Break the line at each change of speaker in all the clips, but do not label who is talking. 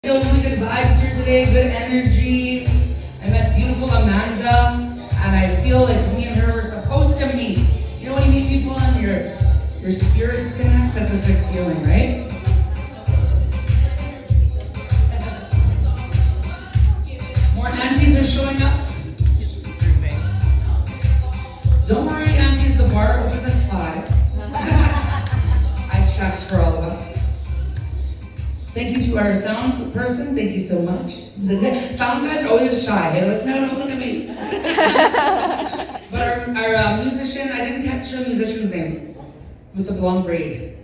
Feel really good vibes here today, good energy. I met beautiful Amanda, and I feel like me and her were supposed to meet. You know when you meet people and your spirits connect? That's a good feeling, right? More aunties are showing up. Don't worry, aunties, the bar opens at 5. I checked for all of us. Thank you to our sound person. Thank you so much. Sound guys are always shy. They're like, no, don't look at me. But our musician, I didn't catch your musician's name with the blonde braid.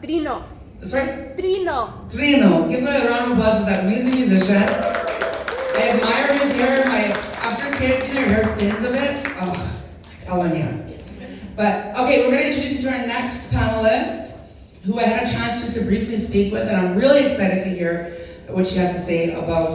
Trino.
Sorry?
Trino.
Trino. Give a round of applause for that amazing musician. I admire his hair. After kids, you know, your hair thins a bit. Oh, telling you. But okay, we're going to introduce you to our next panelist, who I had a chance just to briefly speak with, and I'm really excited to hear what she has to say about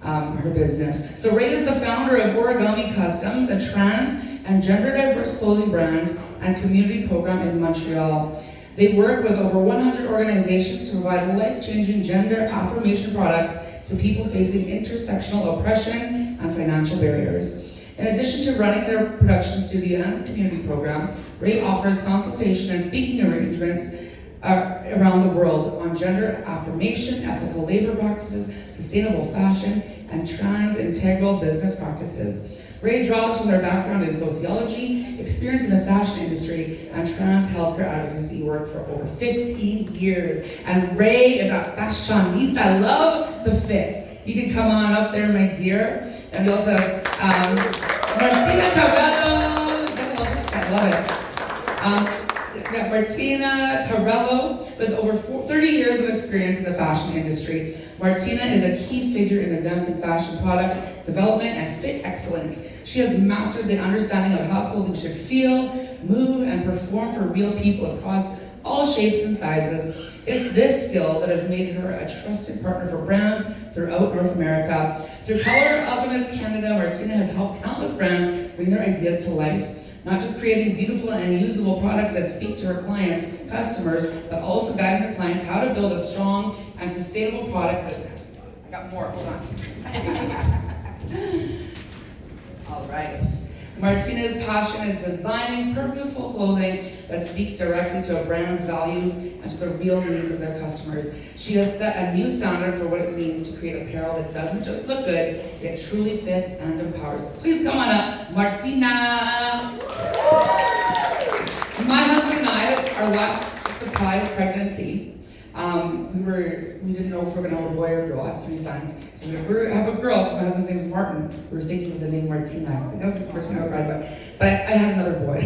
her business. So Rae is the founder of Origami Customs, a trans and gender diverse clothing brand and community program in Montreal. They work with over 100 organizations to provide life-changing gender affirmation products to people facing intersectional oppression and financial barriers. In addition to running their production studio and community program, Rae offers consultation and speaking arrangements around the world on gender affirmation, ethical labor practices, sustainable fashion, and trans integral business practices. Rae draws from their background in sociology, experience in the fashion industry, and trans healthcare advocacy work for over 15 years. And Rae is a fashionista. I love the fit. You can come on up there, my dear. And we also have Martina Carello. I love it. Martina Carello, with over 30 years of experience in the fashion industry. Martina is a key figure in advancing fashion product development and fit excellence. She has mastered the understanding of how clothing should feel, move, and perform for real people across all shapes and sizes. It's this skill that has made her a trusted partner for brands throughout North America. Through Alchemist Canada, Martina has helped countless brands bring their ideas to life. Not just creating beautiful and usable products that speak to her clients, customers, but also guiding her clients how to build a strong and sustainable product business. I got more, hold on. All right. Martina's passion is designing purposeful clothing that speaks directly to a brand's values and to the real needs of their customers. She has set a new standard for what it means to create apparel that doesn't just look good, it truly fits and empowers. Please come on up, Martina. My husband and I, our last surprise pregnancy, we didn't know if we were gonna have a boy or a girl. I have 3 sons. So if we have a girl, because my husband's name is Martin, we were thinking of the name Martina. I think it was Martina I cried about. But I had another boy.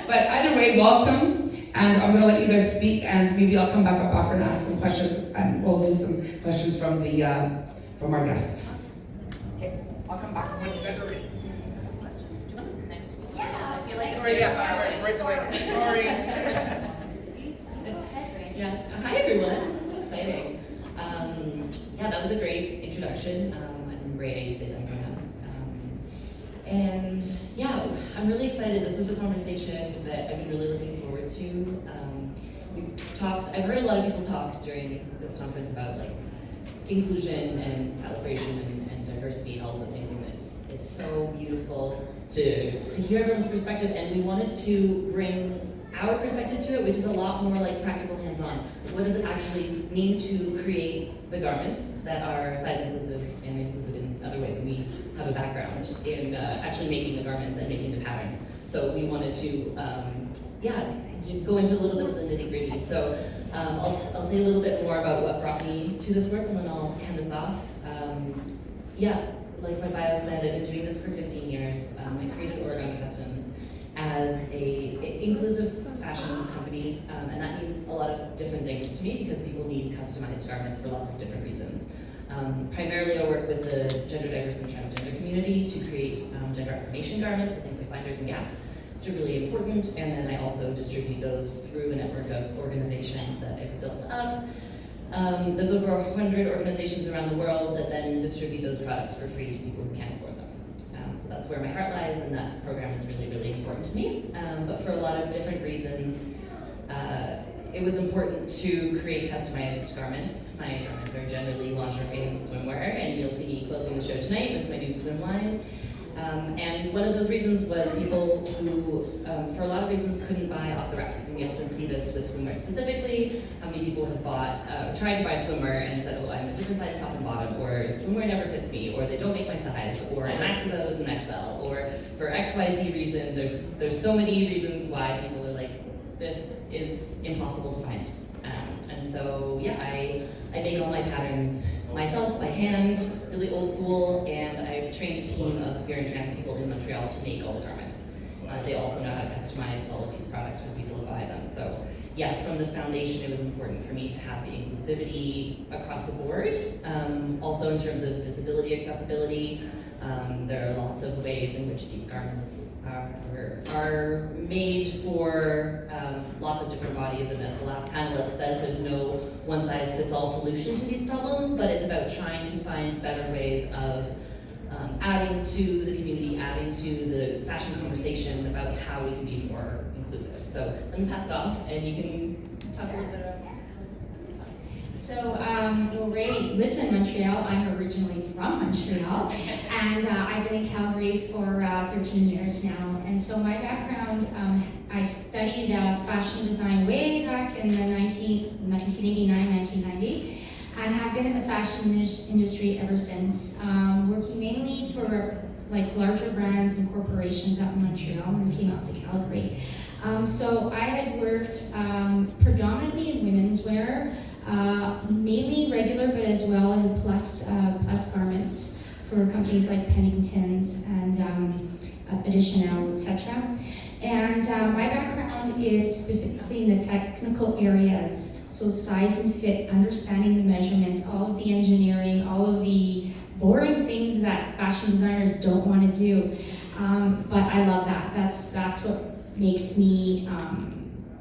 But either way, welcome. And I'm gonna let you guys speak, and maybe I'll come back up after and ask some questions, and we'll do some questions from our guests. Okay, I'll come back when you guys are ready.
Do you want to sit next to me?
Yeah.
I feel like
Sorry, right away. Sorry.
Yeah. Hi everyone. This is so exciting. Yeah, that was a great introduction. I'm Rae. I use they them pronouns. And yeah, I'm really excited. This is a conversation that I've been really looking forward to. I've heard a lot of people talk during this conference about like inclusion and celebration and diversity and all of those things, and it's so beautiful to hear everyone's perspective, and we wanted to bring our perspective to it, which is a lot more like practical, hands-on. Like, what does it actually mean to create the garments that are size inclusive and inclusive in other ways? And we have a background in actually making the garments and making the patterns. So we wanted to, to go into a little bit of the nitty-gritty. So I'll say a little bit more about what brought me to this work, and then I'll hand this off. Like my bio said, I've been doing this for 15 years. I created Origami Customs as a inclusive fashion company, and that means a lot of different things to me because people need customized garments for lots of different reasons. Primarily I work with the gender diverse and transgender community to create gender affirmation garments, so things like binders and gaps, which are really important, and then I also distribute those through a network of organizations that I've built up. There's over 100 organizations around the world that then distribute those products for free to people who can't afford them. So that's where my heart lies, and that program is really, really important to me. But for a lot of different reasons, it was important to create customized garments. My garments are gendered swimwear, and you'll see me closing the show tonight with my new swim line. And one of those reasons was people who, for a lot of reasons, couldn't buy off the rack. And we often see this with swimwear specifically. How many people have tried to buy swimwear and said, oh, I'm a different size top and bottom, or swimwear never fits me, or they don't make my size, or Max is out of an XL, or for XYZ reason, there's so many reasons why people are like, this is impossible to find. And so, yeah, I make all my patterns myself by hand, really old school, and I've trained a team of queer and trans people in Montreal to make all the garments. They also know how to customize all of these products for people to buy them. So, yeah, from the foundation, it was important for me to have the inclusivity across the board. Also in terms of disability accessibility, there are lots of ways in which these garments are made for lots of different bodies, and as the last panelist says, there's no one-size-fits-all solution to these problems, but it's about trying to find better ways of adding to the community, adding to the fashion conversation about how we can be more inclusive. So let me pass it off, and you can talk a little bit about this.
So, Rae lives in Montreal. I'm originally from Montreal, and I've been in Calgary for 13 years now. And so my background, I studied fashion design way back in the 1989, 1990, and have been in the fashion industry ever since, working mainly for like larger brands and corporations out in Montreal, and came out to Calgary. So I had worked predominantly in women's wear, mainly regular, but as well in plus garments for companies like Pennington's and Additional, etc. And my background is specifically in the technical areas, so size and fit, understanding the measurements, all of the engineering, all of the boring things that fashion designers don't want to do. But I love that. That's what makes me,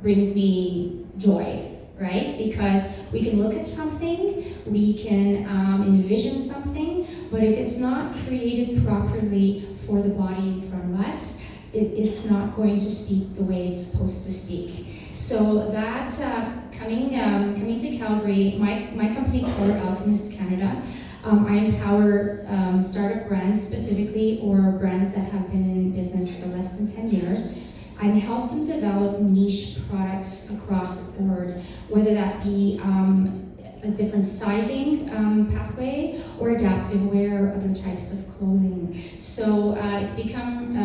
brings me joy, right? Because we can look at something, we can envision something, but if it's not created properly for the body in front of us, it's not going to speak the way it's supposed to speak. So that, coming to Calgary, my company called Alchemist Canada, I empower startup brands specifically, or brands that have been in business for less than 10 years, and help them develop niche products across the board, whether that be a different sizing pathway, or adaptive wear, or other types of clothing. So it's become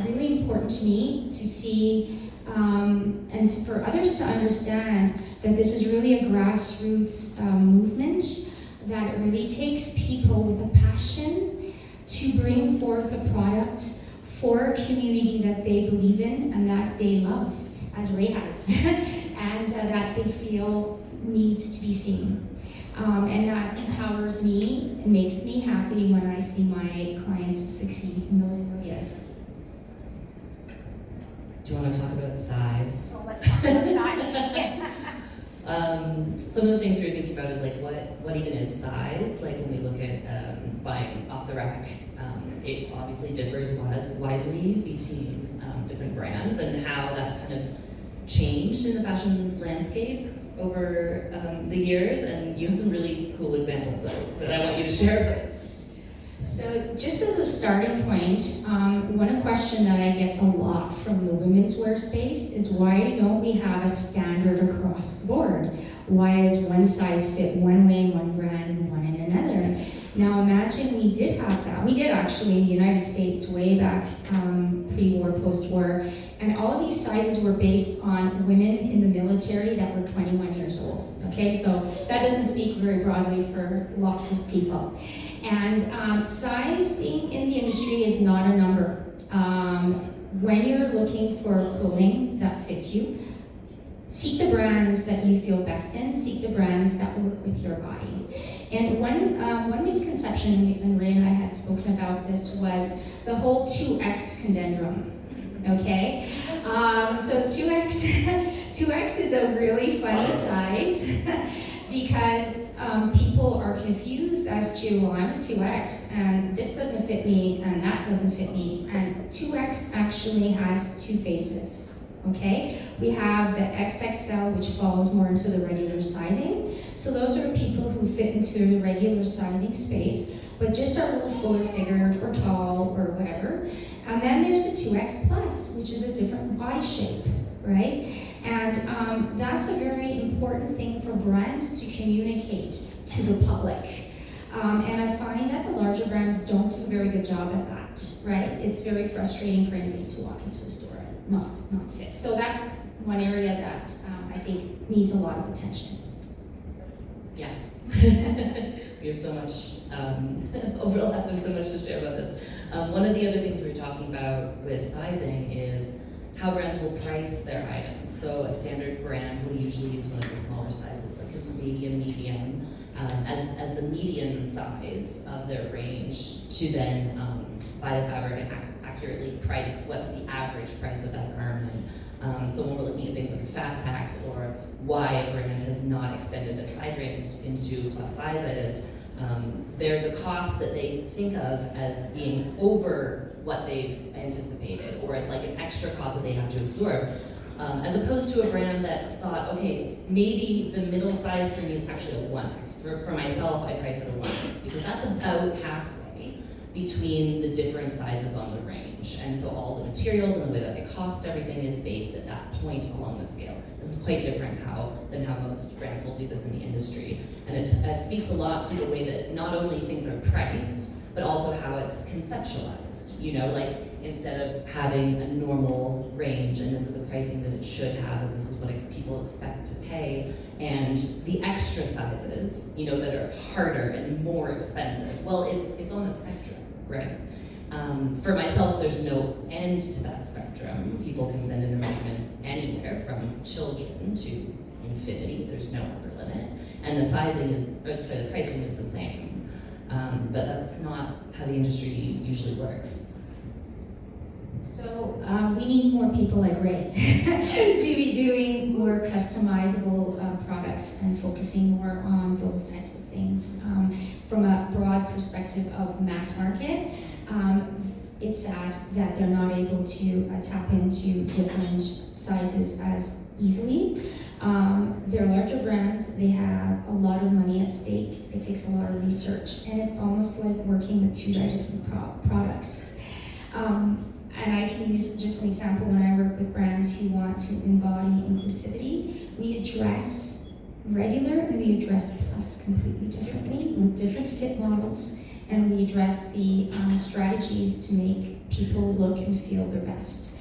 really important to me to see and for others to understand that this is really a grassroots movement, that it really takes people with a passion to bring forth a product for a community that they believe in and that they love, as Rae has, and that they feel needs to be seen. And that empowers me and makes me happy when I see my clients succeed in those areas.
Do you want to talk about size?
So let's talk about size.
Some of the things we were thinking about is like what even is size? Like when we look at buying off the rack, it obviously differs widely between different brands, and how that's kind of changed in the fashion landscape over the years. And you have some really cool examples that I want you to share with us.
So just as a starting point, one question that I get a lot from the women's wear space is, why don't we have a standard across the board? Why is one size fit one way in one brand and one in another? Now imagine we did have that. We did actually in the United States way back pre-war, post-war, and all of these sizes were based on women in the military that were 21 years old. Okay, so that doesn't speak very broadly for lots of people. And sizing in the industry is not a number. When you're looking for clothing that fits you, seek the brands that you feel best in, seek the brands that work with your body. And one misconception, and Rae and I had spoken about this, was the whole 2X conundrum. Okay, so 2X is a really funny size because people are confused as to, well, I'm a 2X and this doesn't fit me and that doesn't fit me. And 2X actually has two faces. okay? We have the XXL, which falls more into the regular sizing. So those are people who fit into the regular sizing space, but just are a little fuller figured or tall or whatever. And then there's the 2X plus, which is a different body shape, right? And that's a very important thing for brands to communicate to the public. And I find that the larger brands don't do a very good job at that, right? It's very frustrating for anybody to walk into a store and not fit. So that's one area that I think needs a lot of attention.
Yeah. We have so much overlap and so much to share about this. One of the other things we were talking about with sizing is how brands will price their items. So a standard brand will usually use one of the smaller sizes, like a medium, as the median size of their range to then buy the fabric and accurately price what's the average price of that garment. So when we're looking at things like a fat tax or why a brand has not extended their size range into plus sizes, there's a cost that they think of as being over what they've anticipated, or it's like an extra cost that they have to absorb. As opposed to a brand that's thought, okay, maybe the middle size for me is actually a 1X. For myself, I price it a 1X because that's about halfway between the different sizes on the range. And so all the materials and the way that I cost everything is based at that point along the scale. This is quite different than how most brands will do this in the industry. And it speaks a lot to the way that not only things are priced, but also how it's conceptualized. You know, like instead of having a normal range and this is the pricing that it should have, and this is what people expect to pay, and the extra sizes, you know, that are harder and more expensive, well, it's on a spectrum, right? For myself, there's no end to that spectrum. People can send in their measurements anywhere from children to infinity. There's no upper limit, and the the pricing is the same. But that's not how the industry usually works.
So we need more people like Rae to be doing more customizable products and focusing more on those types of things. From a broad perspective of mass market, it's sad that they're not able to tap into different sizes as easily. They're larger brands, they have a lot of money at stake, it takes a lot of research, and it's almost like working with two different products. And I can use just an example when I work with brands who want to embody inclusivity. We address regular and we address plus completely differently with different fit models, and we address the strategies to make people look and feel their best.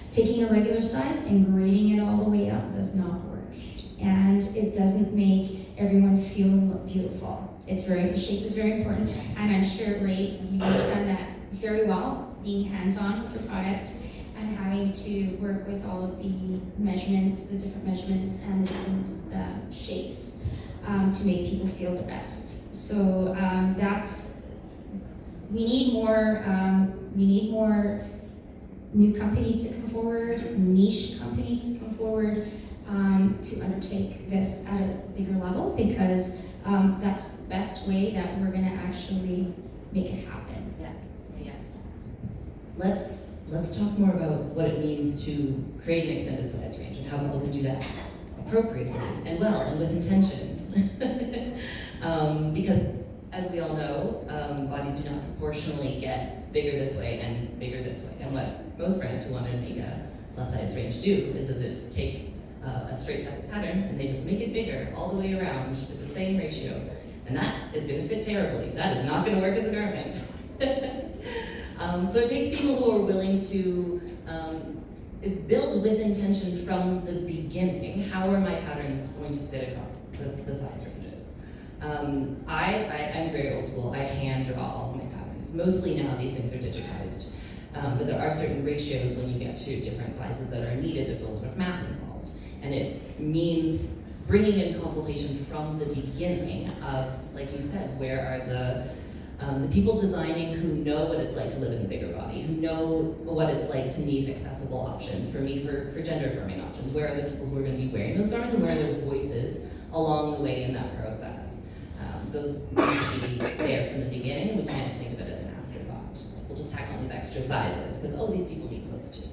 Taking a regular size and grading it all the way up does not work. And it doesn't make everyone feel and look beautiful. The shape is very important, and I'm sure, Rae, you've done that very well, being hands-on with your product and having to work with all of the measurements, the different measurements and the different shapes to make people feel their best. So we need more new companies to come forward, niche companies to come forward, to undertake this at a bigger level, because that's the best way that we're going to actually make it happen.
Yeah. Let's talk more about what it means to create an extended size range and how people can do that appropriately and well and with intention. Because as we all know, bodies do not proportionally get bigger this way and bigger this way. And what most brands who want to make a plus size range do is that they just take a straight size pattern and they just make it bigger all the way around with the same ratio. And that is going to fit terribly. That is not going to work as a garment. So it takes people who are willing to build with intention from the beginning. How are my patterns going to fit across the size ranges? I'm very old school. I hand draw all of my patterns. Mostly now these things are digitized. But there are certain ratios when you get to different sizes that are needed. There's a lot of math involved. And it means bringing in consultation from the beginning of, like you said, where are the people designing who know what it's like to live in a bigger body, who know what it's like to need accessible options. For me, for gender affirming options, where are the people who are going to be wearing those garments, and where are those voices along the way in that process? Those need to be there from the beginning. We can't just think of it as an afterthought. We'll just tack on these extra sizes because, oh, these people need clothes too.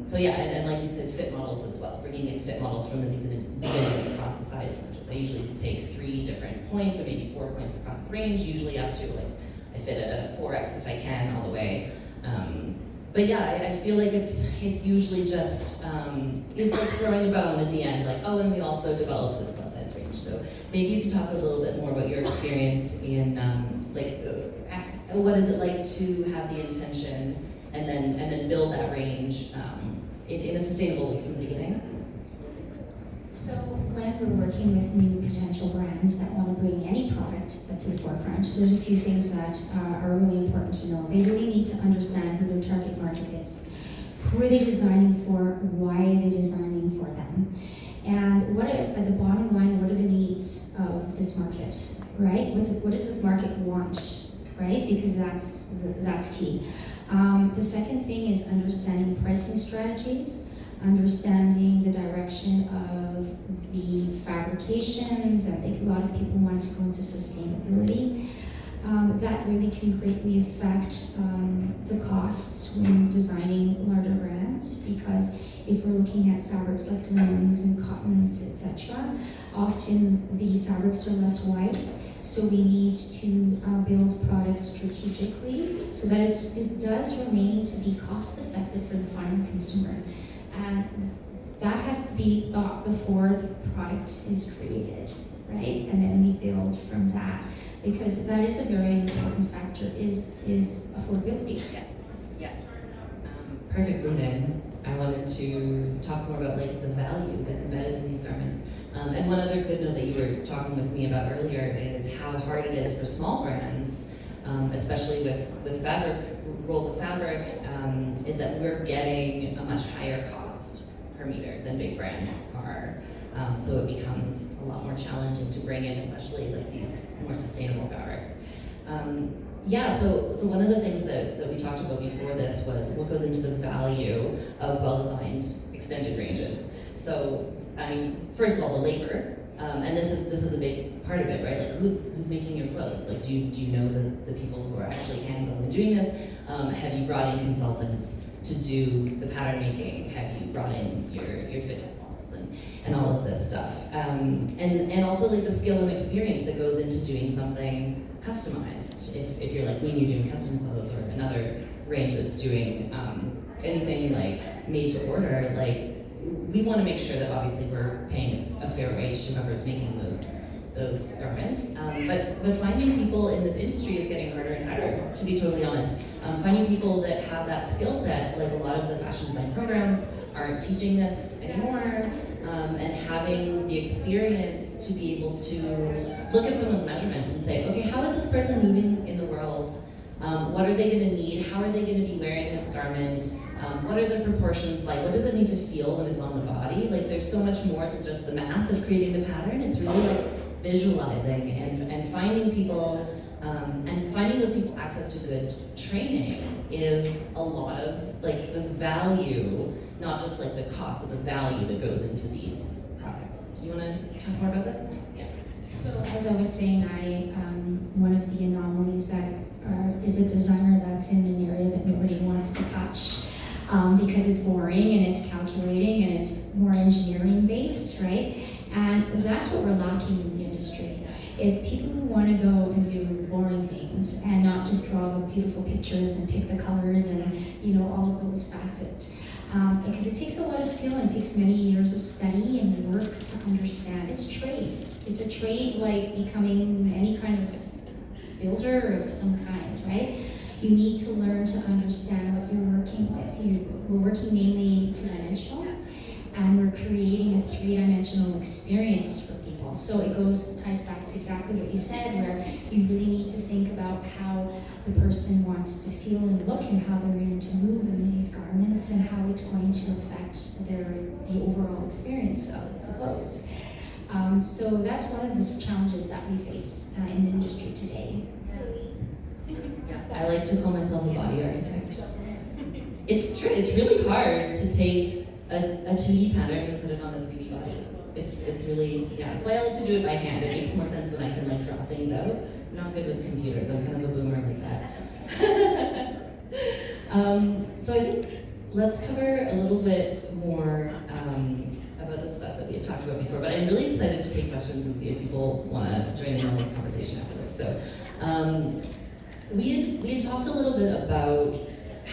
So yeah, and like you said, fit models as well, bringing in fit models from the beginning across the size ranges. I usually take 3 different points or maybe 4 points across the range, usually up to like, I fit it at a 4X if I can all the way. But yeah, I feel like it's usually just, it's like throwing a bone at the end, like, oh, and we also developed this plus size range. So maybe you can talk a little bit more about your experience in, what is it like to have the intention and then build that range in a sustainable way from the beginning?
So when we're working with new potential brands that want to bring any product to the forefront, there's a few things that are really important to know. They really need to understand who their target market is. Who are they designing for? Why are they designing for them? And at the bottom line, what are the needs of this market, right? What does this market want, right? Because that's key. The second thing is understanding pricing strategies, understanding the direction of the fabrications. I think a lot of people want to go into sustainability. That really can greatly affect the costs when designing larger brands, because if we're looking at fabrics like linens and cottons, etc., often the fabrics are less wide. So we need to build products strategically so that it does remain to be cost effective for the final consumer. And that has to be thought before the product is created, right? And then we build from that, because that is a very important factor, is affordability.
Yeah. Perfect lead in. I wanted to talk more about like the value that's embedded in these garments. And one other good note that you were talking with me about earlier is how hard it is for small brands, especially with fabric, rolls of fabric, is that we're getting a much higher cost per meter than big brands are. So it becomes a lot more challenging to bring in, especially like these more sustainable fabrics. So one of the things that we talked about before this was what goes into the value of well-designed extended ranges. So, I mean, first of all, the labor, and this is a big part of it, right? Like, who's making your clothes? Like, do you know the people who are actually hands-on in doing this? Have you brought in consultants to do the pattern making? Have you brought in your fit test models and all of this stuff? And also like the skill and experience that goes into doing something customized. If you're like me and you're doing custom clothes, or another range that's doing anything like made to order, like we want to make sure that obviously we're paying a fair wage to whoever's making those garments. But finding people in this industry is getting harder and harder, to be totally honest. Finding people that have that skill set, like a lot of the fashion design programs aren't teaching this anymore, and having the experience to be able to look at someone's measurements and say, okay, how is this person moving in the world? What are they going to need? How are they going to be wearing this garment? What are the proportions like? What does it need to feel when it's on the body? Like, there's so much more than just the math of creating the pattern. It's really like visualizing and finding people, and finding those people access to good training is a lot of like the value, not just like the cost, but the value that goes into these products. Do you want to talk more about this? Yeah.
So as I was saying, one of the anomalies that is a designer that's in an area that nobody wants to touch, because it's boring and it's calculating and it's more engineering based, right? And that's what we're lacking in the industry, is people who want to go and do boring things and not just draw the beautiful pictures and pick the colors and all of those facets. Because it takes a lot of skill and takes many years of study and work to understand. It's trade. It's a trade like becoming any kind of builder of some kind, right? You need to learn to understand what you're working with. We're working mainly two-dimensional, and we're creating a three-dimensional experience for people. So it ties back to exactly what you said, where you really need to think about how the person wants to feel and look, and how they're going to move in these garments, and how it's going to affect the overall experience of the clothes. So that's one of the challenges that we face in the industry today.
Yeah, I like to call myself a body architect. It's true. It's really hard to take a 2D pattern and put it on a 3D body. It's really, that's why I like to do it by hand. It makes more sense when I can like draw things out. I'm not good with computers. I'm kind of a boomer like that. So I think let's cover a little bit more about the stuff that we had talked about before, but I'm really excited to take questions and see if people want to join in on this conversation afterwards. So we had talked a little bit about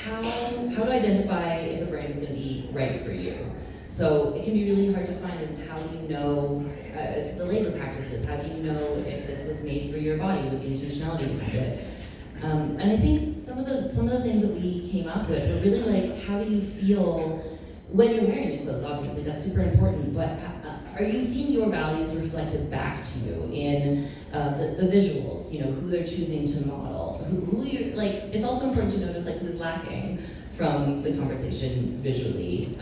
how to identify if a brand is going to be right for you. So it can be really hard to find how do you know the labor practices, how do you know if this was made for your body with the intentionality behind it. And I think some of the things that we came up with were really like, how do you feel when you're wearing the clothes? Obviously, that's super important, but are you seeing your values reflected back to you in the visuals, you know, who they're choosing to model, who you're, like, it's also important to notice, like, who's lacking from the conversation visually.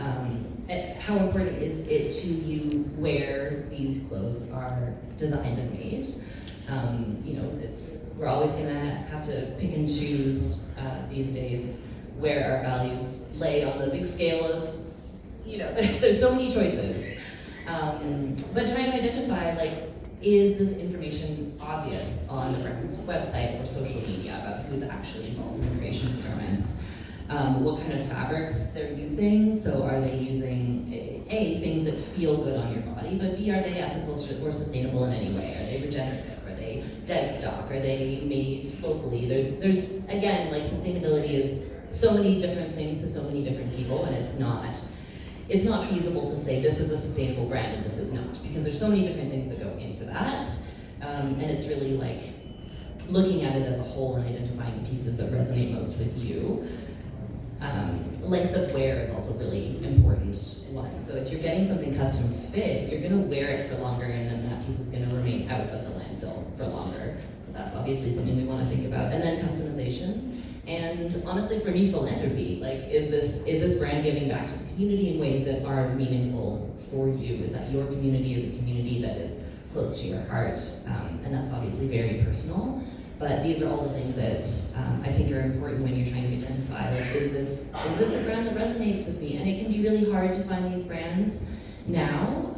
How important is it to you where these clothes are designed and made? You know, we're always gonna have to pick and choose these days where our values lay on the big scale of, you know, there's so many choices. But trying to identify, like, is this information obvious on the brand's website or social media about who's actually involved in the creation of garments? What kind of fabrics they're using? So are they using, A, things that feel good on your body, but B, are they ethical or sustainable in any way? Are they regenerative? Are they dead stock? Are they made locally? There's again, like, sustainability is so many different things to so many different people, and it's not feasible to say this is a sustainable brand and this is not, because there's so many different things that go into that. And it's really like looking at it as a whole and identifying the pieces that resonate most with you. Length of wear is also a really important one. So if you're getting something custom fit, you're gonna wear it for longer, and then that piece is gonna remain out of the landfill for longer. So that's obviously something we wanna think about. And then customization. And honestly, for me, philanthropy. Like, is this brand giving back to the community in ways that are meaningful for you? Is that your community is a community that is close to your heart? And that's obviously very personal. But these are all the things that I think are important when you're trying to identify, like, is this a brand that resonates with me? And it can be really hard to find these brands now.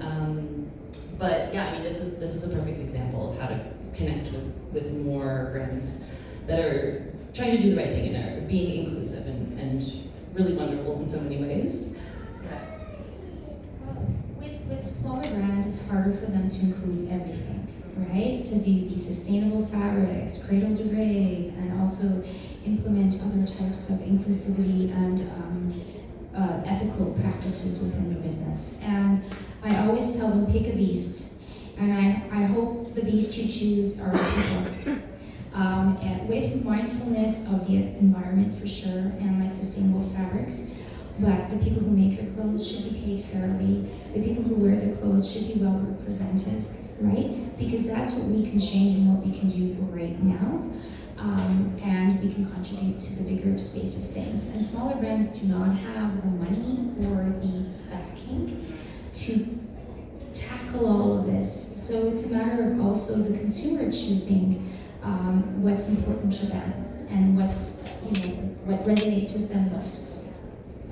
But yeah, I mean, this is a perfect example of how to connect with more brands that are trying to do the right thing and are being inclusive and really wonderful in so many ways.
Well, with smaller brands, it's harder for them to include everything, right? To be sustainable fabrics, cradle to grave, and also implement other types of inclusivity and ethical practices within their business. And I always tell them, pick a beast. And I hope the beast you choose are people. And with mindfulness of the environment for sure, and like sustainable fabrics, but the people who make your clothes should be paid fairly. The people who wear the clothes should be well represented, right? Because that's what we can change and what we can do right now. And we can contribute to the bigger space of things. And smaller brands do not have the money or the backing to tackle all of this. So it's a matter of also the consumer choosing what's important to them and what resonates with them most.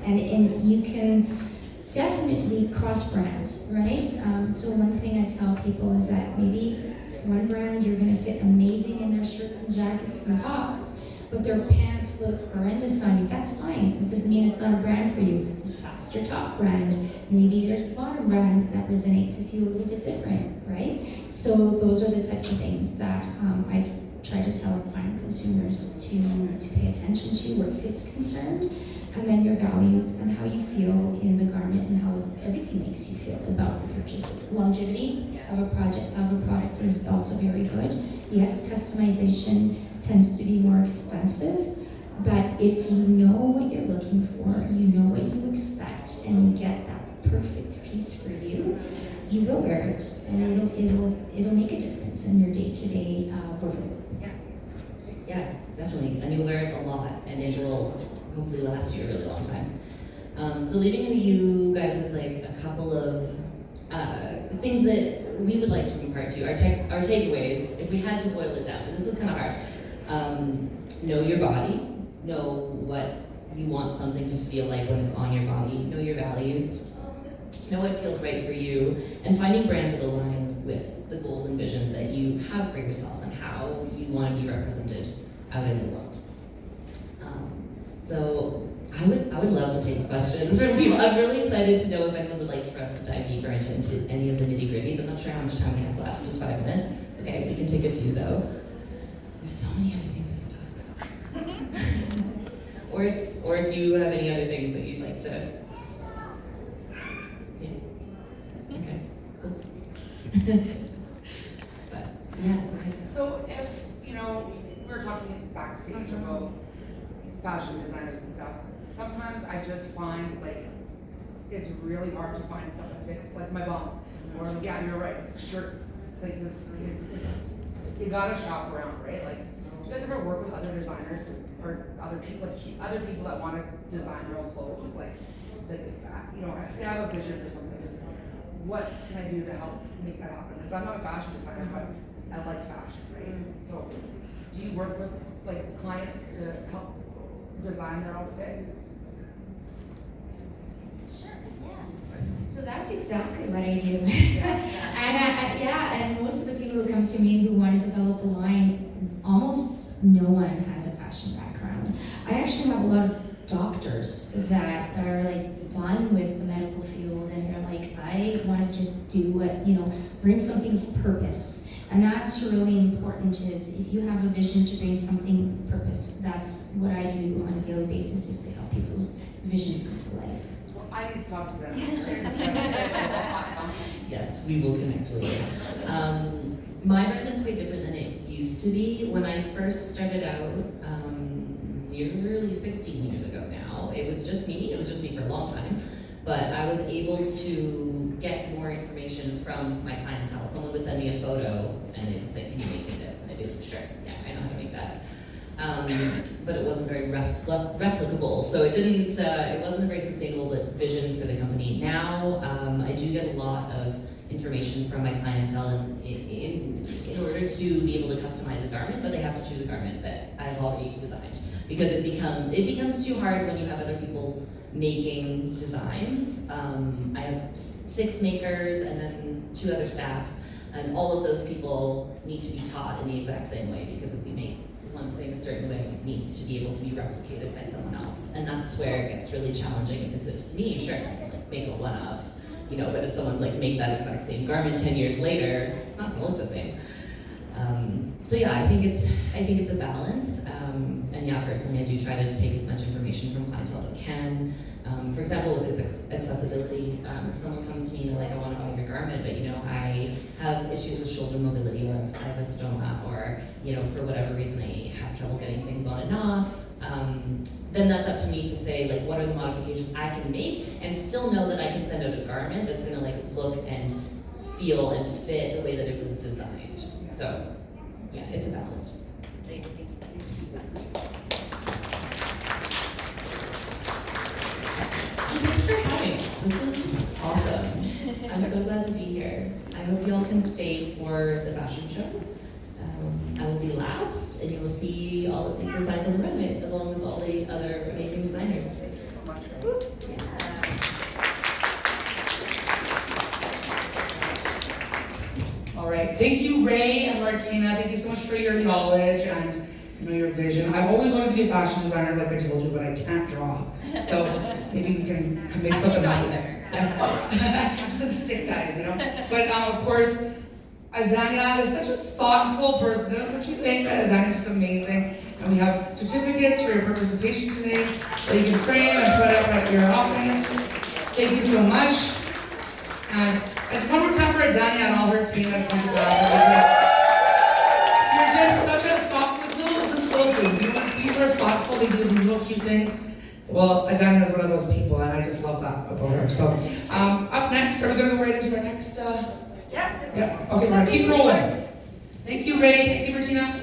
And you can definitely cross brands, right? So one thing I tell people is that maybe one brand you're going to fit amazing in their shirts and jackets and tops, but their pants look horrendous on you. That's fine. It doesn't mean it's not a brand for you. That's your top brand. Maybe there's a bottom brand that resonates with you a little bit different, right? So those are the types of things that I try to tell and find consumers to pay attention to where fit's concerned, and then your values and how you feel in the garment and how everything makes you feel about your purchases. Longevity of a product is also very good. Yes, customization tends to be more expensive, but if you know what you're looking for, you know what you expect, and you get that perfect piece for you, you will wear it, and it'll make a difference in your day-to-day wardrobe.
Yeah, definitely, and you'll wear it a lot, and it will hopefully last you a really long time. So leaving you guys with like a couple of things that we would like to impart to you, our takeaways, if we had to boil it down, and this was kind of hard. Know your body, know what you want something to feel like when it's on your body, know your values, know what feels right for you, and finding brands that align with the goals and vision that you have for yourself and how you want to be represented out in the world. So I would love to take questions from people. I'm really excited to know if anyone would like for us to dive deeper into any of the nitty gritties. I'm not sure how much time we have left, just 5 minutes. Okay, we can take a few though. There's so many other things we can talk about. or if you have any other things that you'd like to. Yeah. Okay, cool. But yeah, go ahead.
So if, we were talking backstage about fashion designers and stuff, sometimes I just find like it's really hard to find stuff that fits, like my bum. Or yeah, you're right, shirt places, it's you gotta shop around, right? Like, do you guys ever work with other designers or other people that want to design their own clothes? Like, say I have a vision for something. What can I do to help make that happen? Because I'm not a fashion designer, but I like fashion, right? So, do you work with like clients to help design their outfit?
Sure, yeah. So that's exactly what I do. And most of the people who come to me who want to develop a line, almost no one has a fashion background. I actually have a lot of doctors that are like done with the medical field and they're like, I want to just do what, bring something of purpose. And that's really important, is if you have a vision to bring something with purpose, that's what I do on a daily basis, is to help people's visions come to life.
Well, I need to talk to them.
Yes, we will connect later. My brand is quite different than it used to be. When I first started out, nearly 16 years ago now, it was just me for a long time, but I was able to get more information from my clientele. Someone would send me a photo and they would say, can you make me this? And I'd be like, sure, yeah, I know how to make that. But it wasn't very replicable, so it wasn't a very sustainable vision for the company. Now, I do get a lot of information from my clientele in order to be able to customize a garment, but they have to choose a garment that I've already designed, because it becomes too hard when you have other people making designs. I have 6 makers and then 2 other staff, and all of those people need to be taught in the exact same way, because if we make one thing a certain way, it needs to be able to be replicated by someone else. And that's where it gets really challenging. If it's just me, sure, make a one of, but if someone's like, make that exact same garment 10 years later, it's not gonna look the same. So yeah, I think it's a balance. And yeah, personally, I do try to take as much information from clientele as I can. For example, with this accessibility, if someone comes to me and they're like, I want to buy your garment, but I have issues with shoulder mobility, or I have a stoma, or for whatever reason I have trouble getting things on and off, then that's up to me to say, like, what are the modifications I can make and still know that I can send out a garment that's going to like look and feel and fit the way that it was designed. So yeah, it's a balance. Thank you. Thanks for having us. This is awesome. I'm so glad to be here. I hope you all can stay for the fashion show. I will be last, and you'll see all of these designs on the runway, along with all the other amazing designers.
Thank you so much. Yeah. All right. Thank you, Rae and Martina. Thank you so much for your knowledge and your vision. I've always wanted to be a fashion designer, like I told you, but I can't draw. So maybe we can make something happen. Yeah. Just the stick guys, But of course, Adania is such a thoughtful person. Don't you think that Adania is just amazing? And we have certificates for your participation today that you can frame and put up at your office. Thank you so much. And just one more time for Adania and all her team that's making this happen. You're just such a thoughtful, little things. When people are thoughtful, they do these little cute things. Well, Adania is one of those people, and I just love that about her. So, up next, are we going to go right into our next?
Yeah.
Okay, we're going to keep rolling. Thank you, Rae. Thank you, Martina.